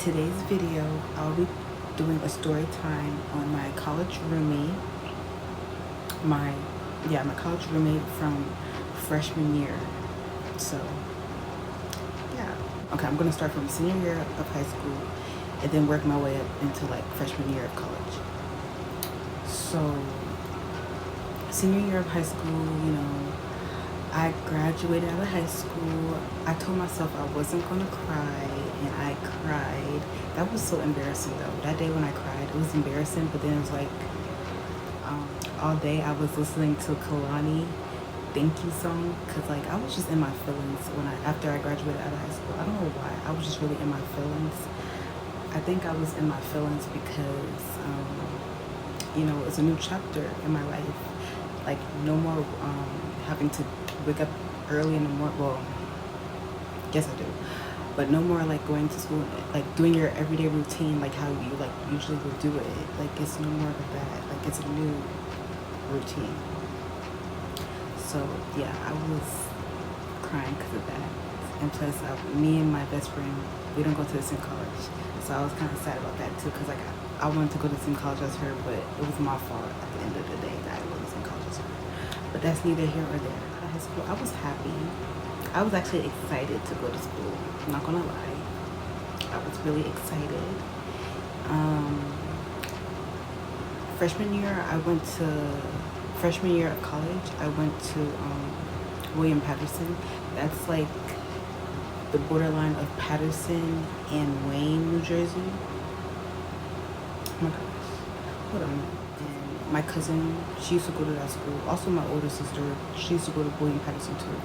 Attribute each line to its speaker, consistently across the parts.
Speaker 1: today's video, I'll be doing a story time on my college roommate. My college roommate from freshman year. So, yeah. Okay, I'm gonna start from senior year of high school and then work my way up into like freshman year of college. So, senior year of high school, I graduated out of high school. I told myself I wasn't gonna cry, and I cried. That was so embarrassing though. That day when I cried, it was embarrassing, but then it was like all day I was listening to Kalani Thank You song, because like I was just in my feelings after I graduated out of high school. I don't know why. I was just really in my feelings. I think I was in my feelings because it's a new chapter in my life. Like no more having to wake up early in the morning. Well, yes I do, but no more like going to school, like doing your everyday routine, like how you like usually would do it. Like it's no more of that. Like it's a new routine. So yeah, I was crying because of that. And plus, me and my best friend, we don't go to the same college, so I was kind of sad about that too. Because like I wanted to go to the same college as her, but it was my fault at the end of the day that I went to the same college as her. But that's neither here or there. Out of high school, I was happy. I was actually excited to go to school. I'm not gonna lie. I was really excited. Freshman year of college, I went to William Patterson. That's like the borderline of Patterson and Wayne, New Jersey. Oh my gosh. Hold on. And my cousin, she used to go to that school. Also my older sister, she used to go to William Patterson too.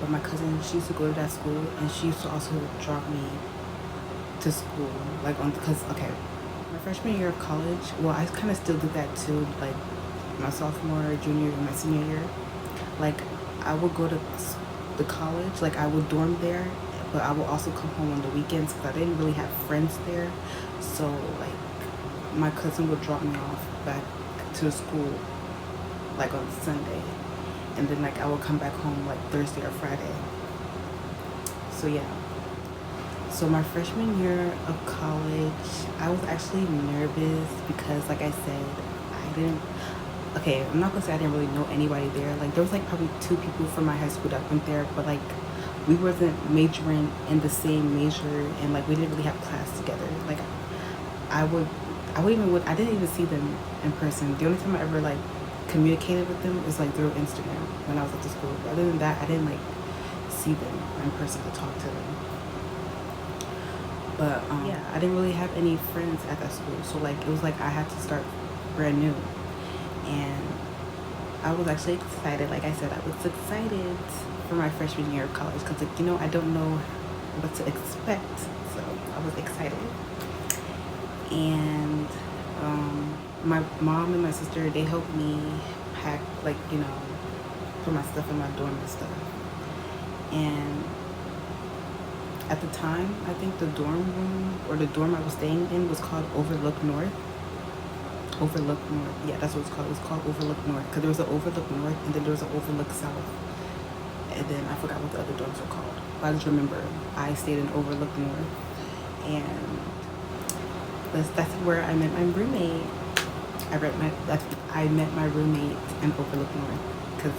Speaker 1: But my cousin, she used to go to that school, and she used to also drop me to school. Because my freshman year of college, well, I kind of still did that too, like my sophomore, junior, and my senior year. Like I would go to the college, like I would dorm there, but I would also come home on the weekends because I didn't really have friends there. So like my cousin would drop me off back to school like on Sunday, and then like I would come back home like Thursday or Friday. So yeah. So my freshman year of college, I was actually nervous because like I said, I'm not gonna say I didn't really know anybody there. Like there was like probably 2 people from my high school that went there, but like we wasn't majoring in the same major, and like we didn't really have class together. Like I didn't even see them in person. The only time I ever like communicated with them was like through Instagram when I was at the school. But other than that, I didn't like see them in person to talk to them. But yeah, I didn't really have any friends at that school, so like it was like I had to start brand new. And I was actually excited. Like I said, I was excited for my freshman year of college because like I don't know what to expect, so I was excited. And my mom and my sister, they helped me pack, like put my stuff in my dorm and stuff. And at the time, I think the dorm room or the dorm I was staying in was called Overlook North. Overlook North. Yeah, that's what it's called. It was called Overlook North because there was an Overlook North and then there was an Overlook South. And then I forgot what the other dorms were called. But I just remember I stayed in Overlook North, and that's where I met my roommate. I met my roommate in Overlook North because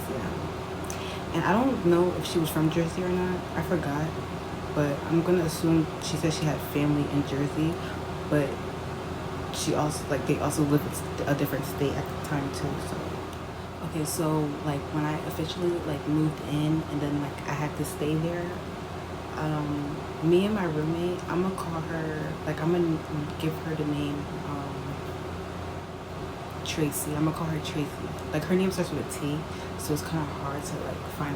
Speaker 1: and I don't know if she was from Jersey or not. I forgot, but I'm gonna assume she said she had family in Jersey, but she also they also lived in a different state at the time too. So like when I officially like moved in and then like I had to stay there, me and my roommate, I'm gonna call her, like I'm gonna give her the name Tracy. I'm gonna call her Tracy. Like her name starts with a T, so it's kind of hard to like find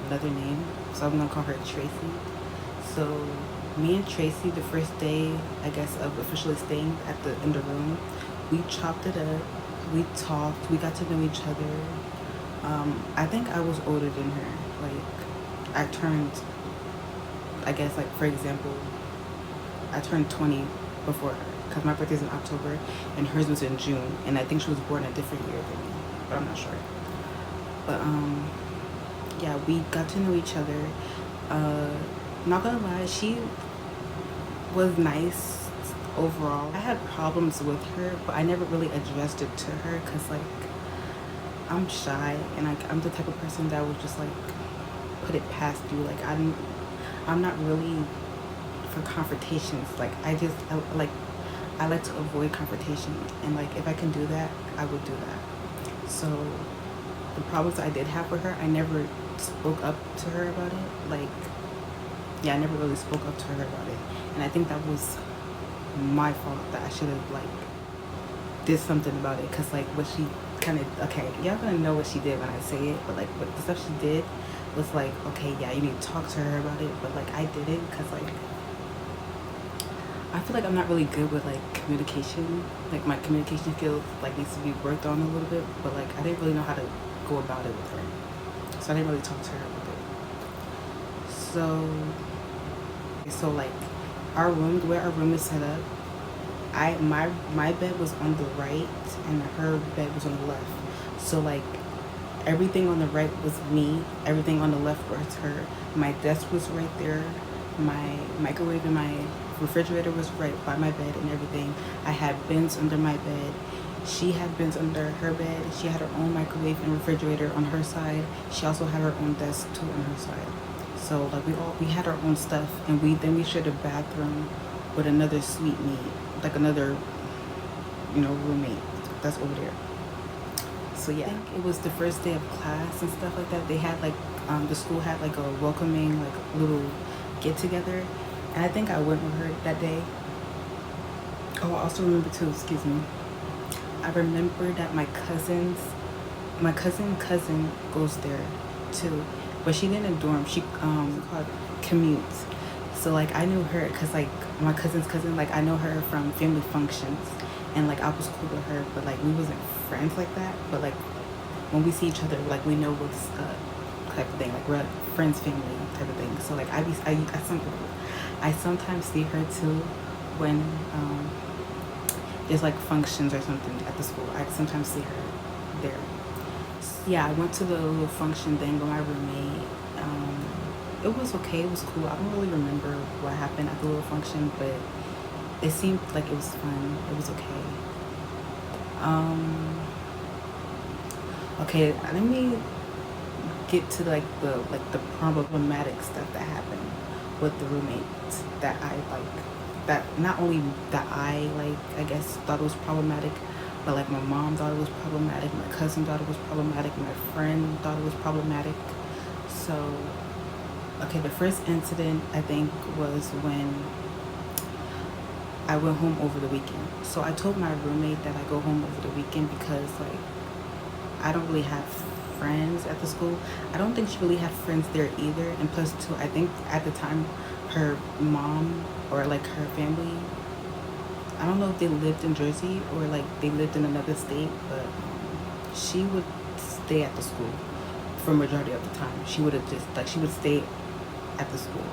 Speaker 1: another name. So I'm gonna call her Tracy. So me and Tracy, the first day, I guess, of officially staying in the room, we chopped it up, we talked, we got to know each other. I think I was older than her. Like, I turned, I guess, like, for example, I turned 20 before her, because my birthday's in October, and hers was in June, and I think she was born a different year than me, but I'm not sure. But, yeah, we got to know each other. Not gonna lie, she was nice overall, I had problems with her, but I never really addressed it to her because, like, I'm shy and like I'm the type of person that would just like put it past you. Like I'm not really for confrontations. Like I like to avoid confrontation, and like if I can do that, I would do that. So the problems I did have with her, I never spoke up to her about it. Like, yeah, I never really spoke up to her about it, and I think that was my fault, that I should have like did something about it. Cause like what she kind of, okay, y'all gonna know what she did when I say it, but like what the stuff she did was like, okay, yeah, you need to talk to her about it, but like I didn't, cause like I feel like I'm not really good with like communication. Like my communication skills like needs to be worked on a little bit, but like I didn't really know how to go about it with her, so I didn't really talk to her about it. So like our room, the way our room is set up, my bed was on the right and her bed was on the left. So like everything on the right was me, everything on the left was her. My desk was right there, my microwave and my refrigerator was right by my bed and everything. I had bins under my bed. She had bins under her bed. She had her own microwave and refrigerator on her side. She also had her own desk too on her side. So like we had our own stuff, and we shared a bathroom with another suite mate, like another, you know, roommate that's over there. So yeah, I think it was the first day of class and stuff like that. They had like the school had like a welcoming like little get together, and I think I went with her that day. Oh, I also remember too. Excuse me. I remember that my cousin goes there too, but she didn't dorm. She called commutes. So like I knew her because like my cousin's cousin, like I know her from family functions, and like I was cool with her, but like we wasn't friends like that. But like when we see each other, like we know what's type of thing, like we're like friends, family type of thing. So like I sometimes see her too when there's like functions or something at the school. I sometimes see her there. Yeah, I went to the little function thing with my roommate. It was okay. It was cool. I don't really remember what happened at the little function, but it seemed like it was fun. It was okay. Okay, let me get to like the problematic stuff that happened with the roommates that I like. That not only that I like, I guess thought it was problematic, but like my mom thought it was problematic, my cousin thought it was problematic, my friend thought it was problematic. So, okay, the first incident I think was when I went home over the weekend. So I told my roommate that I go home over the weekend because like I don't really have friends at the school. I don't think she really had friends there either. And plus too, I think at the time her mom or like her family, I don't know if they lived in Jersey or like they lived in another state, but she would stay at the school for majority of the time. She would have just like she would stay at the school.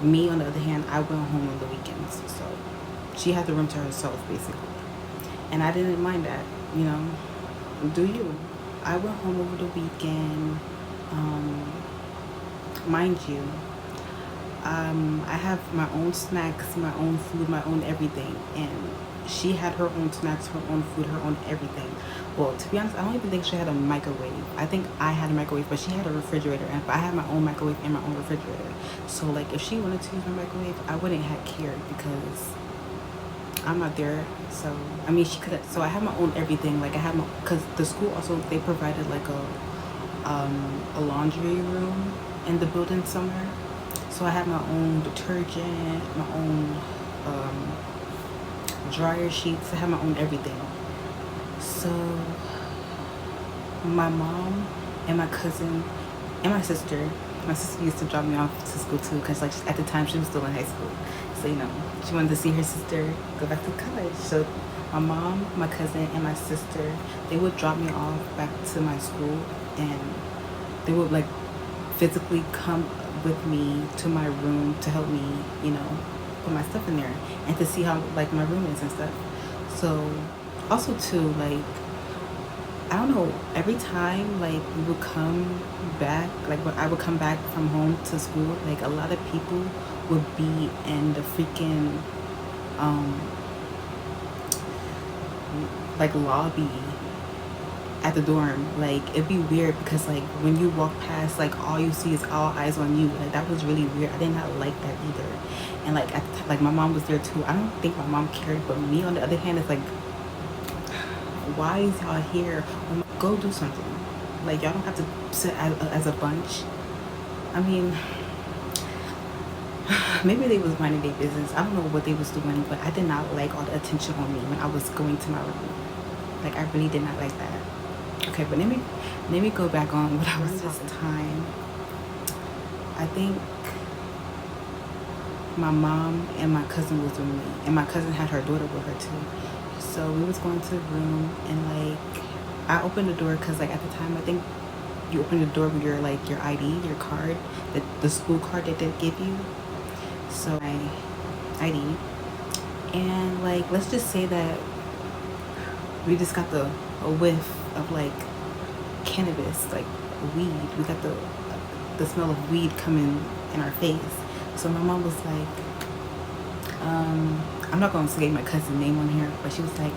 Speaker 1: Me on the other hand, I went home on the weekends, so she had the room to herself basically, and I didn't mind that. You know, do you? I went home over the weekend. Mind you, I have my own snacks, my own food, my own everything, and she had her own snacks, her own food, her own everything. Well, to be honest, I don't even think she had a microwave. I think I had a microwave, but she had a refrigerator, and I had my own microwave and my own refrigerator. So like, if she wanted to use my microwave, I wouldn't have cared because I'm not there. So I mean, she could. So I have my own everything. Like I have my, because the school also they provided like a laundry room in the building somewhere. So I have my own detergent, my own dryer sheets. I have my own everything. So my mom and my cousin and my sister used to drop me off to school too, because like at the time she was still in high school. So you know, she wanted to see her sister go back to college. So my mom, my cousin, and my sister, they would drop me off back to my school, and they would like physically come with me to my room to help me, you know, put my stuff in there and to see how like my room is and stuff. So also too, like I don't know, every time like we would come back, like when I would come back from home to school, like a lot of people would be in the freaking like lobby at the dorm. Like it'd be weird because like when you walk past, like all you see is all eyes on you. Like that was really weird. I did not like that either. And like at the time, like my mom was there too. I don't think my mom cared, but me on the other hand, it's like, why is y'all here? Go do something. Like y'all don't have to sit as a bunch. I mean, maybe they was minding their business. I don't know what they was doing, but I did not like all the attention on me when I was going to my room. Like I really did not like that. Okay, but let me go back on what I was talking time. I think my mom and my cousin was with me, and my cousin had her daughter with her too. So we was going to the room, and like I opened the door because like at the time I think you open the door with your like your ID, your card, the school card that they give you. So my ID, and like let's just say that we just got a whiff of like cannabis, like weed. We got the smell of weed coming in our face. So my mom was like, I'm not gonna say my cousin's name on here, but she was like,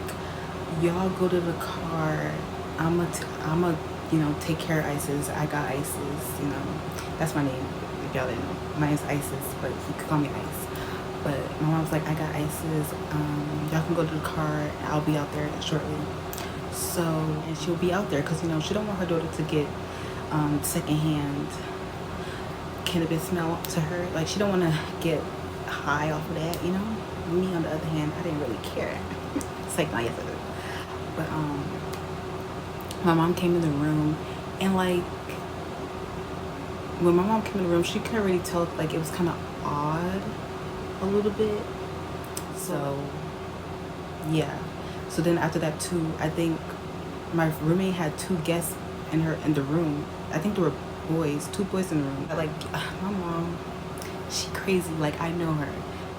Speaker 1: y'all go to the car. I'ma you know, take care of Isis. I got Isis, you know. That's my name, if y'all didn't know. My name's Isis, but you could call me Ice. But my mom was like, I got Isis. Y'all can go to the car. I'll be out there shortly. So, and she'll be out there because, you know, she don't want her daughter to get secondhand cannabis smell to her. Like, she don't want to get high off of that, you know. Me, on the other hand, I didn't really care. It's like, not yes, I do. But my mom came in the room, and like when my mom came in the room, she could already tell like it was kind of odd a little bit. So yeah. So then after that too, I think my roommate had two guests in the room. I think there were boys, two boys in the room. Like my mom, she crazy. Like I know her.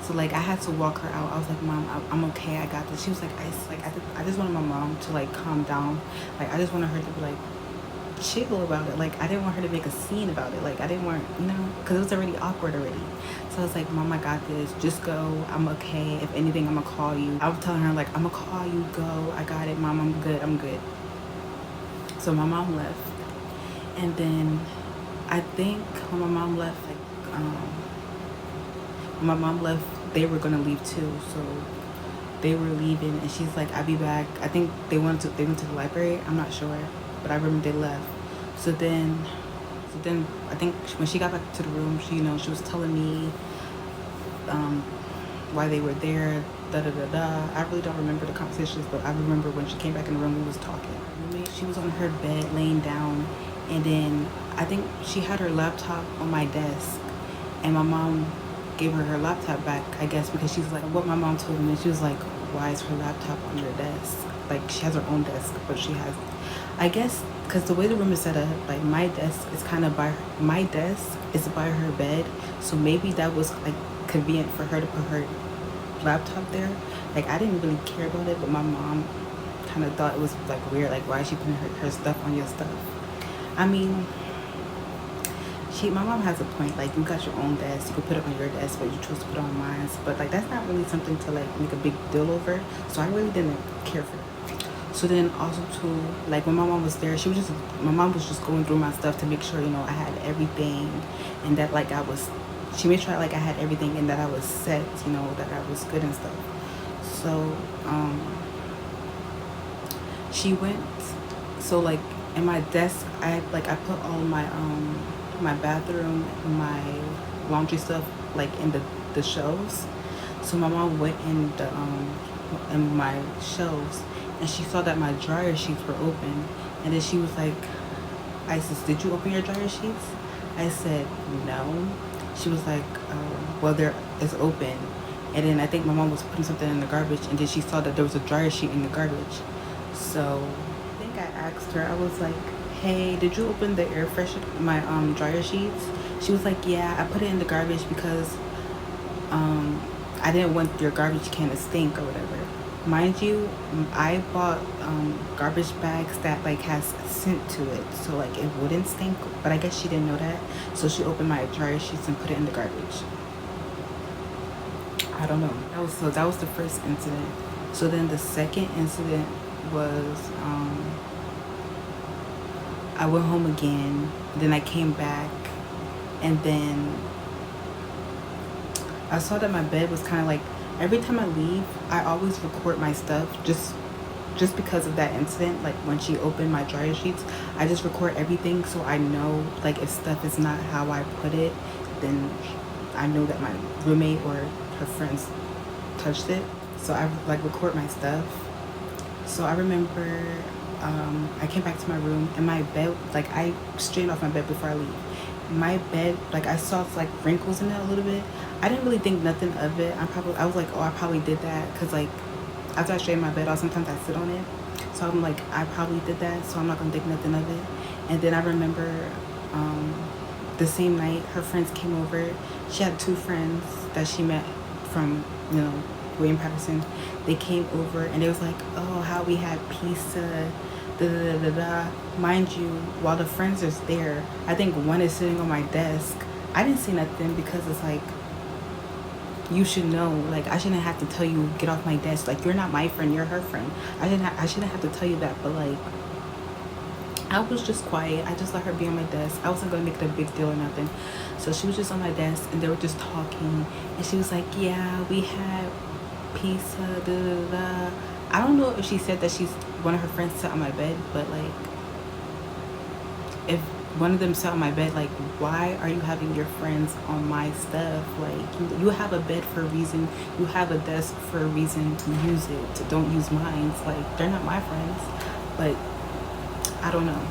Speaker 1: So like I had to walk her out. I was like, Mom, I'm okay. I got this. She was like, I just wanted my mom to like calm down. Like I just wanted her to be like chill about it. Like I didn't want her to make a scene about it. Like I didn't want, you know, because it was already awkward already. So I was like, Mom, I got this. Just go. I'm okay. If anything, I'm gonna call you. I was telling her like, I'm gonna call you. Go. I got it, Mom. I'm good. I'm good. So my mom left, and then I think when my mom left, like when my mom left, they were gonna leave too. So they were leaving, and she's like, I'll be back. I think they went to the library. I'm not sure, but I remember they left. So then I think when she got back to the room, she, you know, she was telling me why they were there. Da da da da. I really don't remember the conversations, but I remember when she came back in the room, we was talking. She was on her bed, laying down, and then I think she had her laptop on my desk, and my mom gave her laptop back, I guess, because she's like, what my mom told me, she was like, why is her laptop on your desk? Like, she has her own desk, but she has, I guess, because the way the room is set up, like, my desk is kind of by her bed, so maybe that was, like, convenient for her to put her laptop there. Like, I didn't really care about it, but my mom kind of thought it was, like, weird, like, why is she putting her stuff on your stuff? I mean, my mom has a point. Like, you got your own desk, you could put it on your desk, but you chose to put it on mine. But like, that's not really something to like make a big deal over. So I really didn't care for that. So then also too, like when my mom was there, my mom was just going through my stuff to make sure, you know, I had everything, and that like she made sure like I had everything and that I was set, you know, that I was good and stuff. So she went. So like in my desk, I put all my bathroom, my laundry stuff like in the shelves. So my mom went in my shelves, and she saw that my dryer sheets were open, and then she was like, Isis, did you open your dryer sheets? I said no. She was like, well, it's open. And then I think my mom was putting something in the garbage, and then she saw that there was a dryer sheet in the garbage. So I think I asked her, I was like, hey, did you open the air freshener, my dryer sheets? She was like, yeah, I put it in the garbage because I didn't want your garbage can to stink or whatever. Mind you, I bought garbage bags that like has scent to it, so like it wouldn't stink, but I guess she didn't know that, so she opened my dryer sheets and put it in the garbage. I don't know. That was the first incident. So then the second incident was I went home again. Then I came back, and then I saw that my bed was kind of like, every time I leave, I always record my stuff just because of that incident. Like when she opened my dryer sheets, I just record everything so I know, like, if stuff is not how I put it, then I know that my roommate or her friends touched it. So I like record my stuff. So I remember I came back to my room, and my bed, like, I straightened off my bed before I leave. My bed, like, I saw like wrinkles in it a little bit. I didn't really think nothing of it. I was like, oh, I probably did that, because like after I straighten my bed off, sometimes I sit on it. So I'm like, I probably did that, so I'm not gonna think nothing of it. And then I remember the same night her friends came over. She had two friends that she met from, William Patterson. They came over and they was like, oh, how we had pizza, da da da da da. Mind you, while the friends is there, I think one is sitting on my desk. I didn't say nothing because it's like, you should know, like, I shouldn't have to tell you, get off my desk. Like, you're not my friend, you're her friend. I shouldn't have to tell you that. But like, I was just quiet. I just let her be on my desk. I wasn't gonna make it a big deal or nothing. So she was just on my desk and they were just talking, and she was like, yeah, we had pizza, da da da. I don't know if she said that she's one of her friends sat on my bed, but like, if one of them sat on my bed, like, why are you having your friends on my stuff? Like, you have a bed for a reason. You have a desk for a reason. To use it. Don't use mine. Like, they're not my friends. But I don't know.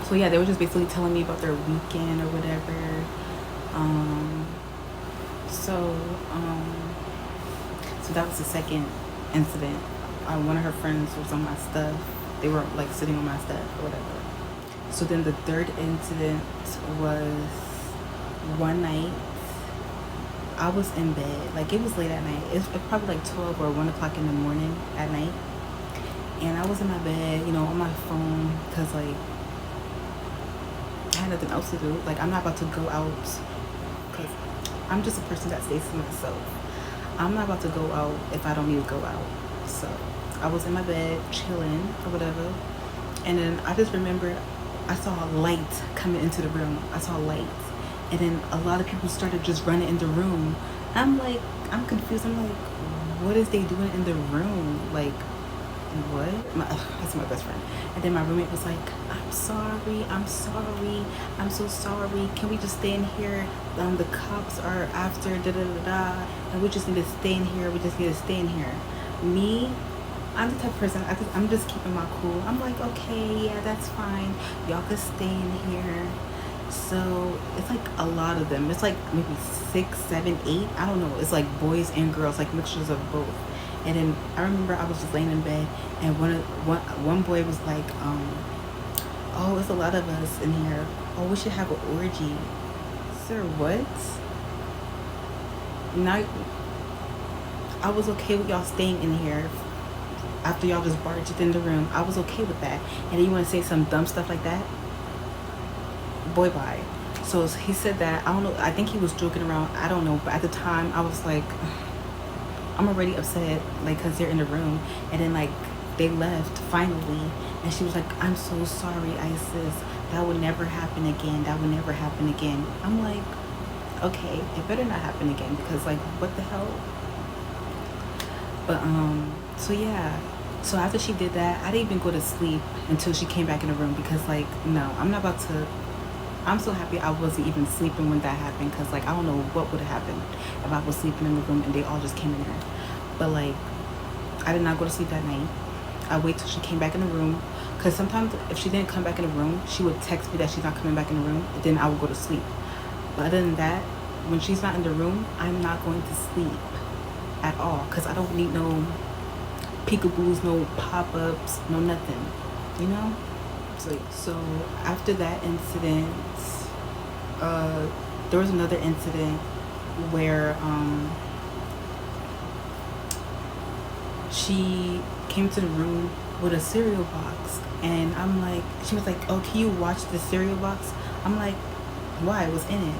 Speaker 1: So yeah, they were just basically telling me about their weekend or whatever. So that was the second incident. One of her friends was on my stuff. They were like sitting on my stuff or whatever. So then the third incident was one night. I was in bed. Like, it was late at night. It's probably like 12 or 1 o'clock in the morning at night. And I was in my bed, on my phone, because like I had nothing else to do. Like, I'm not about to go out, because I'm just a person that stays to myself. I'm not about to go out if I don't need to go out. So I was in my bed chilling or whatever, and then I just remembered I saw a light coming into the room. I saw lights, and then a lot of people started just running in the room. I'm confused. I'm like, what is they doing in the room? Like, what? That's my best friend. And then my roommate was like, I'm so sorry, can we just stay in here? The cops are after da da da da, and we just need to stay in here. Me, I'm the type of person, I'm just keeping my cool. I'm like, okay, yeah, that's fine, y'all could stay in here. So it's like a lot of them. It's like maybe 6, 7, 8, I don't know. It's like boys and girls, like mixtures of both. And then I remember I was just laying in bed, and one boy was like, oh, it's a lot of us in here. Oh, we should have an orgy. Sir, what? Now, I was okay with y'all staying in here after y'all just barged in the room. I was okay with that. And then you want to say some dumb stuff like that? Boy, bye. So he said that. I don't know. I think he was joking around. I don't know. But at the time, I was like, I'm already upset, like, because they're in the room. And then, like, they left finally. And she was like, I'm so sorry, Isis. That would never happen again. I'm like, okay, it better not happen again, because, like, what the hell? But, so yeah. So after she did that, I didn't even go to sleep until she came back in the room, because, like, no, I'm so happy I wasn't even sleeping when that happened, because, like, I don't know what would have happened if I was sleeping in the room and they all just came in there. But, like, I did not go to sleep that night. I wait till she came back in the room, because sometimes if she didn't come back in the room, she would text me that she's not coming back in the room, and then I would go to sleep. But other than that, when she's not in the room, I'm not going to sleep at all, because I don't need no peekaboos, no pop-ups, no nothing, So after that incident, there was another incident where she came to the room with a cereal box, and she was like, oh, can you watch the cereal box? I'm like, why? It was in it.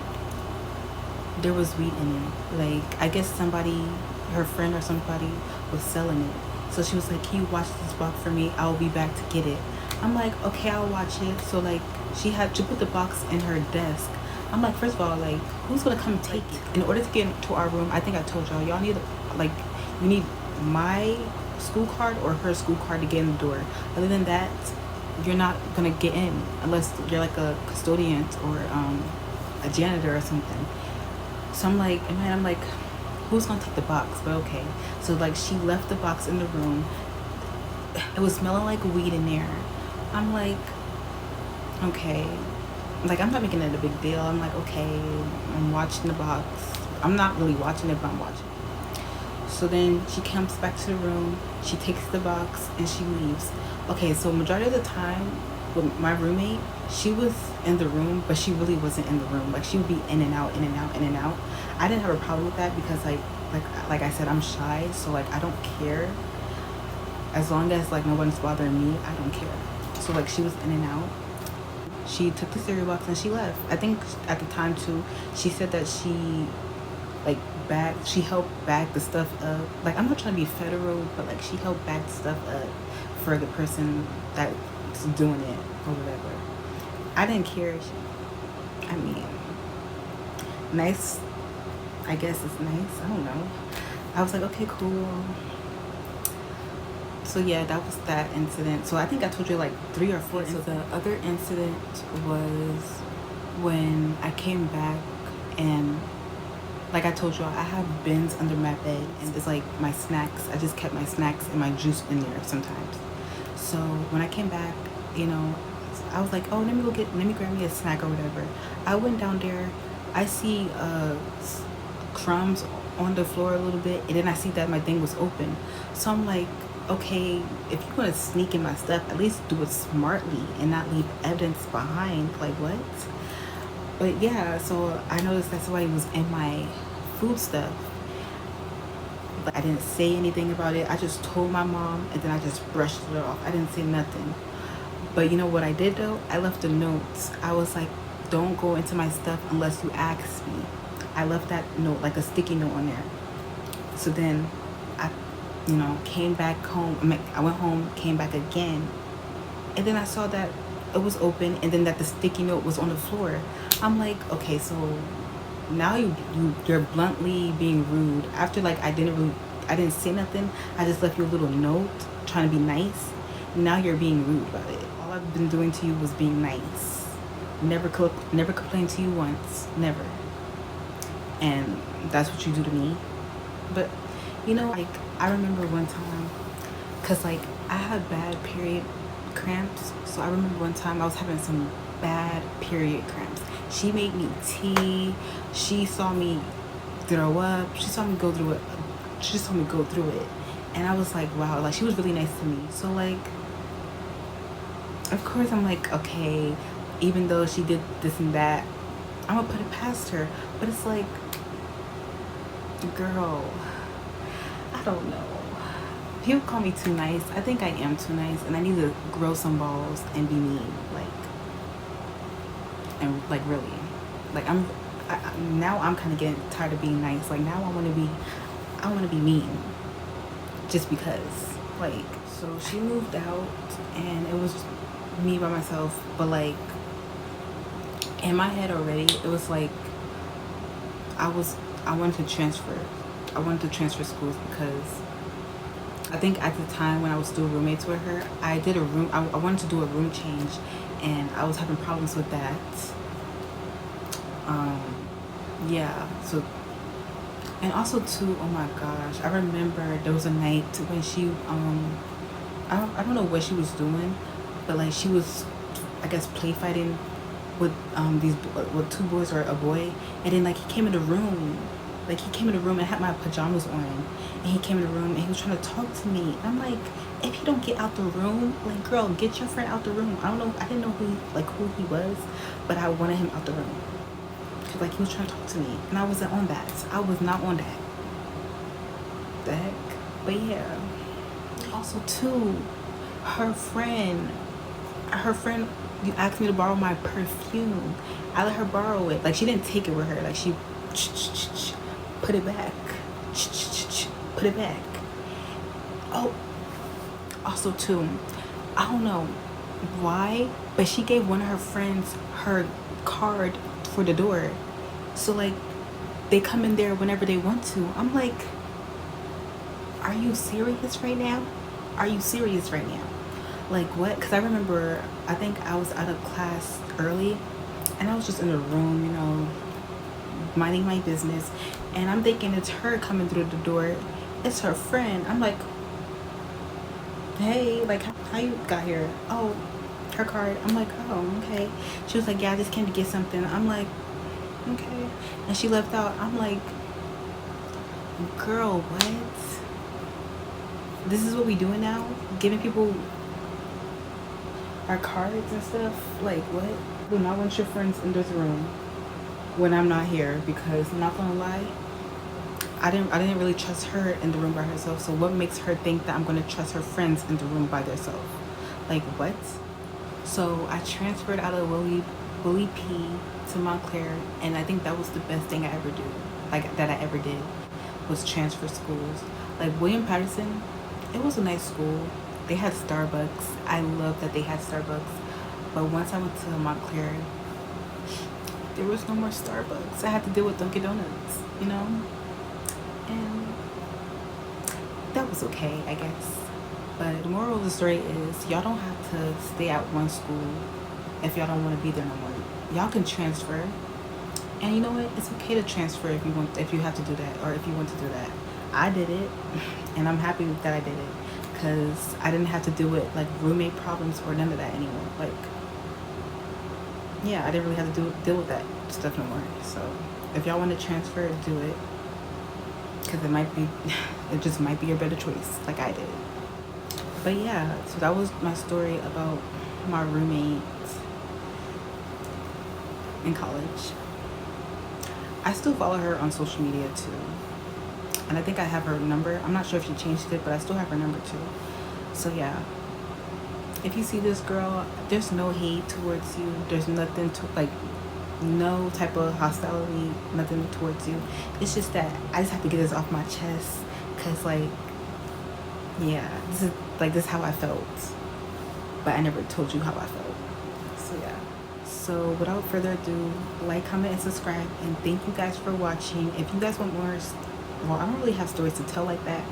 Speaker 1: There was weed in it. Like, I guess somebody her friend or somebody was selling it. So she was like, can you watch this box for me? I'll be back to get it. I'm like, okay, I'll watch it. So like she put the box in her desk. I'm like, first of all, like, who's gonna come take it? In order to get into our room, I think I told y'all need, like, you need my school card or her school card to get in the door. Other than that, you're not gonna get in unless you're like a custodian or a janitor or something. So I'm like, man, I'm like, who's gonna take the box? But okay. So like she left the box in the room. It was smelling like weed in there. I'm like, okay. Like, I'm not making it a big deal. I'm like, okay, I'm watching the box. I'm not really watching it, but I'm watching it. So then she comes back to the room. She takes the box and she leaves. Okay, so majority of the time with my roommate, she was in the room, but she really wasn't in the room. Like, she would be in and out, in and out, in and out. I didn't have a problem with that because like I said, I'm shy, so like I don't care. As long as like no one's bothering me, I don't care. So like she was in and out. She took the cereal box and she left. I think at the time too, she said that she helped bag the stuff up. Like, I'm not trying to be federal, but like she helped bag the stuff up for the person that's doing it or whatever. I didn't care. I mean, nice. I guess it's nice. I don't know. I was like, okay, cool. So yeah, that was that incident. So I think I told you like 3 or 4. So the other incident was when I came back and, like I told you, I have bins under my bed and it's like my snacks. I just kept my snacks and my juice in there sometimes. So when I came back, you know, I was like, oh, let me grab me a snack or whatever. I went down there. I see crumbs on the floor a little bit, and then I see that my thing was open. So I'm like, okay, if you're gonna sneak in my stuff, at least do it smartly and not leave evidence behind. Like, what? But yeah, so I noticed that somebody was in my food stuff, but I didn't say anything about it. I just told my mom and then I just brushed it off. I didn't say nothing. But you know what I did though? I left a note. I was like, don't go into my stuff unless you ask me. I left that note, like a sticky note on there. So then I, you know, came back home. I went home, came back again, and then I saw that it was open, and then that the sticky note was on the floor. I'm like, okay, so now you're bluntly being rude. After like I didn't say nothing. I just left you a little note trying to be nice. Now you're being rude about it. All I've been doing to you was being nice. Never complained to you once. Never. And that's what you do to me. But you know, like, I remember one time, cause like I had bad period cramps. So I remember one time I was having some bad period cramps. She made me tea. She saw me throw up. She saw me go through it. She just saw me go through it. And I was like, wow, like she was really nice to me. So like, of course I'm like, okay, even though she did this and that, I'm gonna put it past her. But it's like, girl, I don't know. People call me too nice. I think I am too nice, and I need to grow some balls and be mean, like really, like now I'm kind of getting tired of being nice. Like now I want to be mean, just because. Like, so she moved out, and it was me by myself. But like in my head already, it was like I wanted to transfer. I wanted to transfer schools because I think at the time when I was still roommates with her, I wanted to do a room change, and I was having problems with that. Yeah, so, and also too, oh my gosh, I remember there was a night when she, I don't know what she was doing, but like she was, I guess, play fighting with with 2 boys or a boy, and then like he came in the room. Like he came in the room and had my pajamas on, and he came in the room and he was trying to talk to me. And I'm like, if you don't get out the room, like, girl, get your friend out the room. I don't know, I didn't know who he was, but I wanted him out the room. Cause like he was trying to talk to me, and I wasn't on that. I was not on that. The heck? But yeah. Also too, her friend, you asked me to borrow my perfume. I let her borrow it. Like she didn't take it with her. Like she put it back. put it back. Oh, also too, I don't know why, but she gave one of her friends her card for the door. So like they come in there whenever they want to. I'm like, are you serious right now? Are you serious right now? Like what? Because I remember, I think I was out of class early and I was just in the room, you know, minding my business. And I'm thinking it's her coming through the door. It's her friend. I'm like, hey, like, how you got here? Oh, her card. I'm like, oh, okay. She was like, yeah, I just came to get something. I'm like, okay. And she left out. I'm like, girl, what? This is what we doing now? Giving people our cards and stuff? Like, what? Do not want your friends in this room when I'm not here, because I'm not gonna lie, I didn't really trust her in the room by herself. So what makes her think that I'm gonna trust her friends in the room by themselves? Like what? So I transferred out of Willie P to Montclair, and I think that was the best thing I ever did, was transfer schools. Like William Patterson, it was a nice school. They had Starbucks. I love that they had Starbucks. But once I went to Montclair, there was no more Starbucks. I had to deal with Dunkin' Donuts, you know? And that was okay, I guess. But the moral of the story is, y'all don't have to stay at one school if y'all don't want to be there no more. Y'all can transfer. And you know what? It's okay to transfer if you have to do that, or if you want to do that. I did it, and I'm happy that I did it, because I didn't have to deal with like roommate problems or none of that anymore. Like, yeah, I didn't really have to deal with that stuff no more. So if y'all want to transfer, do it, because it just might be a better choice, like I did. But yeah, so that was my story about my roommate in college. I still follow her on social media too, and I think I have her number. I'm not sure if she changed it, but I still have her number too. So yeah, if you see this girl, there's no hate towards you. There's nothing to like, no type of hostility, nothing towards you. It's just that I just have to get this off my chest, because like, yeah, this is how I felt, but I never told you how I felt. So yeah. So without further ado, like, comment, and subscribe, and thank you guys for watching. If you guys want more, well, I don't really have stories to tell like that,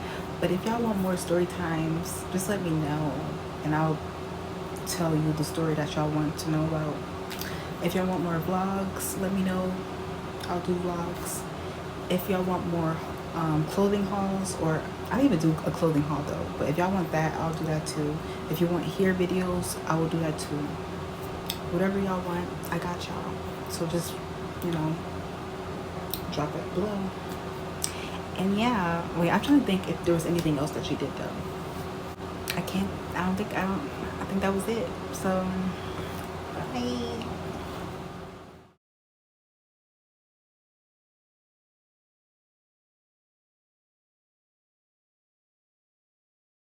Speaker 1: but if y'all want more story times, just let me know, and I'll tell you the story that y'all want to know about. If y'all want more vlogs, let me know. I'll do vlogs. If y'all want more clothing hauls, or I don't even do a clothing haul though, but if y'all want that, I'll do that too. If you want hair videos, I will do that too. Whatever y'all want, I got y'all. So just, you know, drop it below. And yeah, wait, I'm trying to think if there was anything else that she did though. I think that was it. So bye.